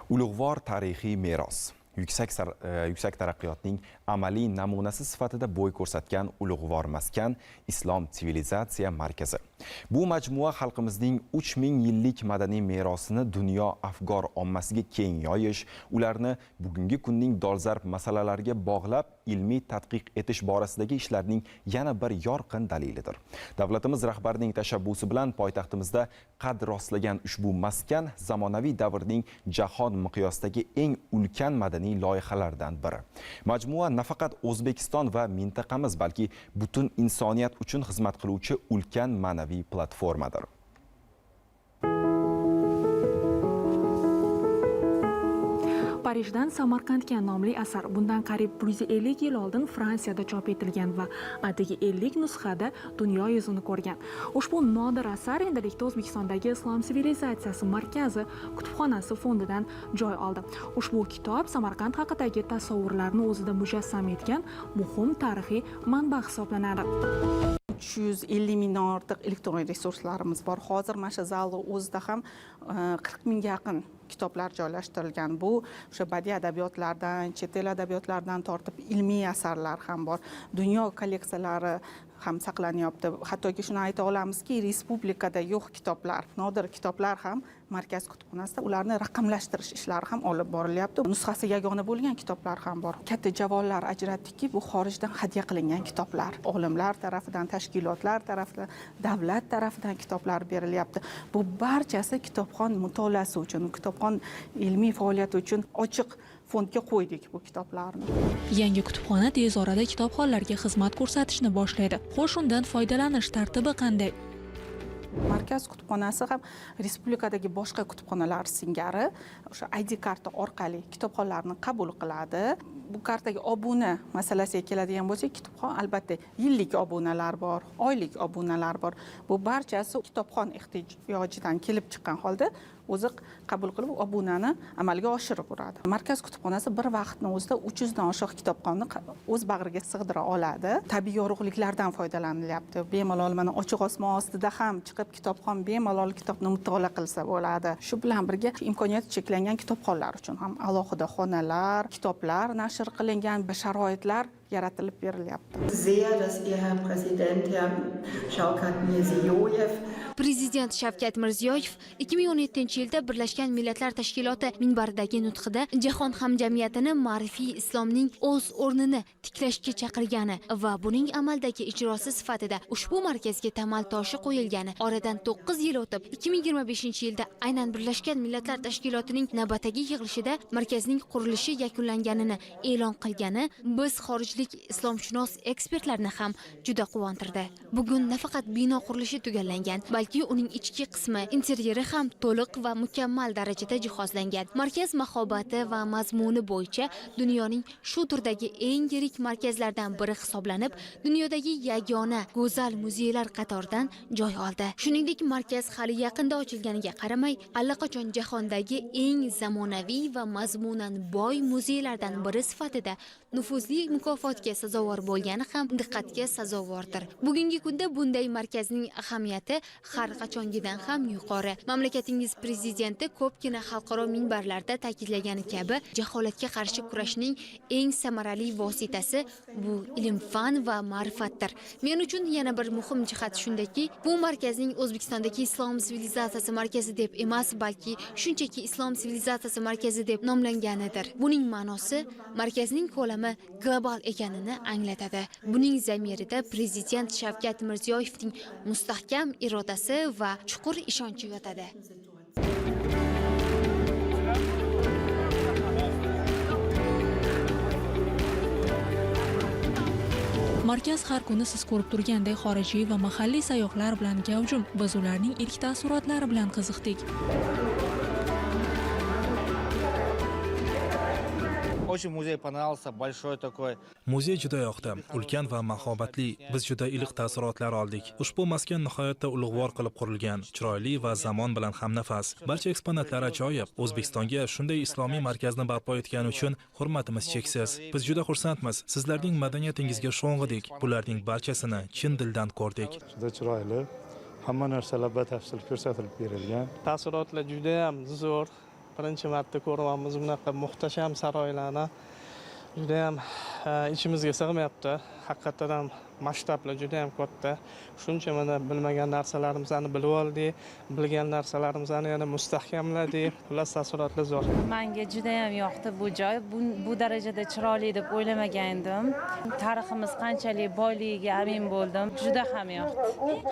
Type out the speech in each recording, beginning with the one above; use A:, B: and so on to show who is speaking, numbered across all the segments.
A: Ulug'vor tarixiy meros. Yuksak taraqqiyotning amaliy namunasi sifatida bo'y ko'rsatgan ulug'vor maskan Islom sivilizatsiya markazi. Bu majmua xalqimizning 3000 yillik madaniy merosini dunyo afgor ommasiga keng yoyish, ularni bugungi kunning dolzarb masalalariga bog'lab ilmiy tadqiq etish borasidagi ishlarning yana bir yorqin dalilidir. Davlatimiz rahbarining tashabbusi bilan poytaxtimizda qad rostlagan ushbu maskan zamonaviy davrning jahon miqyosidagi eng ulkan madaniy loyihalardan biri. Majmua nafaqat O'zbekiston va mintaqamiz, balki butun insoniyat uchun xizmat qiluvchi ulkan ma'naviy platformadir.
B: Parijdan Samarqandga nomli asar bundan qariyb 150 yil oldin Fransiyada chop etilgan va atigi 50 nusxada dunyo yuzini ko'rgan. Ushbu nodir asar endilikda O'zbekistondagi Islom sivilizatsiyasi markazi kutubxonasi fondidan joy oldi. Ushbu kitob Samarqand haqidagi tasavvurlarni o'zida mujassam etgan muhim tarixiy manba hisoblanadi.
C: 350 mingdan ortiq elektron resurslarimiz bor. Hozir mana shu zalning o'zida ham 40 mingga yaqin kitoblar joylashtirilgan. Bu o'sha badiiy adabiyotlardan, chet el adabiyotlaridan tortib ilmiy asarlar ham bor. Dunyo kolleksiyalari ham saqlanyapti. Hattoki shuni ayta olamizki, respublikada yo'q kitoblar, nodir kitoblar ham markaz kutubxonasida ularni raqamlashtirish ishlari ham olib borilyapti. Nusxasi yagona bo'lgan kitoblar ham bor. Katta javonlar ajratdikki, bu xorijdan hadya qilingan kitoblar. Olimlar tarafidan, tashkilotlar tarafidan, davlat tarafidan kitoblar berilyapti. Bu barchasi kitobxon mutolaasi uchun, kitobxon ilmiy faoliyati uchun ochiq fondga qo'ydik bu kitoblarni.
B: Yangi kutubxona tez orada kitobxonlarga xizmat ko'rsatishni boshlaydi. Xo'sh, undan foydalanish tartibi qanday?
C: Markaz kutubxonasi ham respublikadagi boshqa kutubxonalar singari o'sha ID karta orqali kitobxonlarni qabul qiladi. Bu kartaga obuna masalasiga keladigan bo'lsak, kitobxon albatta yillik obunalar bor, oylik obunalar bor. Bu barchasi kitobxon ehtiyojidan kelib chiqqan holda o'zi qabul qilib obunani amalga oshirib uradi. Markaz kutubxonasi bir vaqtning o'zida 300 dan oshiq kitobxonni o'z bag'riga sig'dira oladi. Tabiiy yorug'liklardan foydalanilyapti. Bemalol mana ochiq osmon ostida ham chiqib kitobxon bemalol kitobni mutolaa qilsa bo'ladi. Shu bilan birga imkoniyati cheklangan kitobxonlar uchun ham alohida xonalar, kitoblar nashr qilingan sharoitlar yaratilib berilyapti.
D: Prezident Shavkat Mirziyoyev 2017-yilda Birlashgan Millatlar Tashkiloti minbaridagi nutqida jahon hamjamiyatini ma'rifiy islomning o'z o'rnini tiklashga chaqirgani va buning amaldagi ijrosi sifatida ushbu markazga tamal toshi qo'yilgani, oradan 9 yil o'tib 2025-yilda aynan Birlashgan Millatlar Tashkilotining navbatdagi yig'ilishida markazning qurilishi yakunlanganini e'lon qilgani biz xorijlik islomshunos ekspertlarni ham juda quvontirdi. Bugun nafaqat bino qurilishi tugallangan, balki uning ichki qismi, interyeri ham to'liq va mukammal darajada jihozlangan. Markaz mahobati va mazmuni bo'yicha dunyoning shu turdagi eng yirik markazlardan biri hisoblanib, dunyodagi yagona go'zal muzeylar qatoridan joy oldi. Shuningdek, markaz hali yaqinda ochilganiga qaramay, allaqachon jahondagi eng zamonaviy va mazmunan boy muzeylardan biri sifatida nufuzli mukofotga sazovor bo'lgani ham diqqatga sazovordir. Bugungi kunda bunday markazning ahamiyati har qachongidan ham yuqori. Mamlakatingiz prezidenti ko'pgina xalqaro minbarlarda ta'kidlagani kabi, jaholatga qarshi kurashning eng samarali vositasi bu ilm-fan va ma'rifatdir. Men uchun yana bir muhim jihat shundaki, bu markazning O'zbekistondagi Islom sivilizatsiyasi markazi deb emas, balki shunchaki Islom sivilizatsiyasi markazi deb nomlanganidir. Buning ma'nosi markazning ko'lami global ekanini anglatadi. Buning zamirida prezident Shavkat Mirziyoyevning mustahkam irodasi va chuqur ishonchi yotadi.
B: Markaz har kuni siz ko'rib turganday xorijiy va mahalliy sayyohlar bilan gavjum. Biz ularning ilk taassurotlari bilan qiziqdik.
E: Очень muzey понравился, большой такой.
F: Muzey juda yoqdi, ulkan va mahobatli. Biz juda iliq taassurotlar oldik. Ushbu maskan nihoyatda ulug'vor qilib qurilgan, chiroyli va zamon bilan hamnafas. Barcha eksponatlar ajoyib. O'zbekistonga shunday islomiy markazni barpo etgani uchun hurmatimiz cheksiz. Biz juda xursandmiz. Sizlarning madaniyatingizga sho'ng'idik. Bularning barchasini chin dildan ko'rdik.
G: Juda chiroyli. Hamma narsalar batafsil ko'rsatilib berilgan.
H: Taassurotlar juda ham zo'r.
G: birinchi marta ko'ryapmiz bunaqa muhtasham saroylarni. Juda ham ichimizga sig'mayapti. Haqiqatan ham masshtablar juda ham katta. Shuncha mana bilmagan narsalarimizni bilib oldik, bilgan narsalarimizni yana mustahkamladik. Xullas taassurotlar zo'r.
H: Menga juda ham yoqdi bu joy. Bu darajada chiroyli deb o'ylamagandim. Tariximiz qanchalik boyligiga amin bo'ldim. Juda ham yoqdi.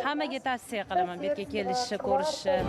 H: Hammaga tavsiya qilaman bu yerga kelishni, ko'rishni.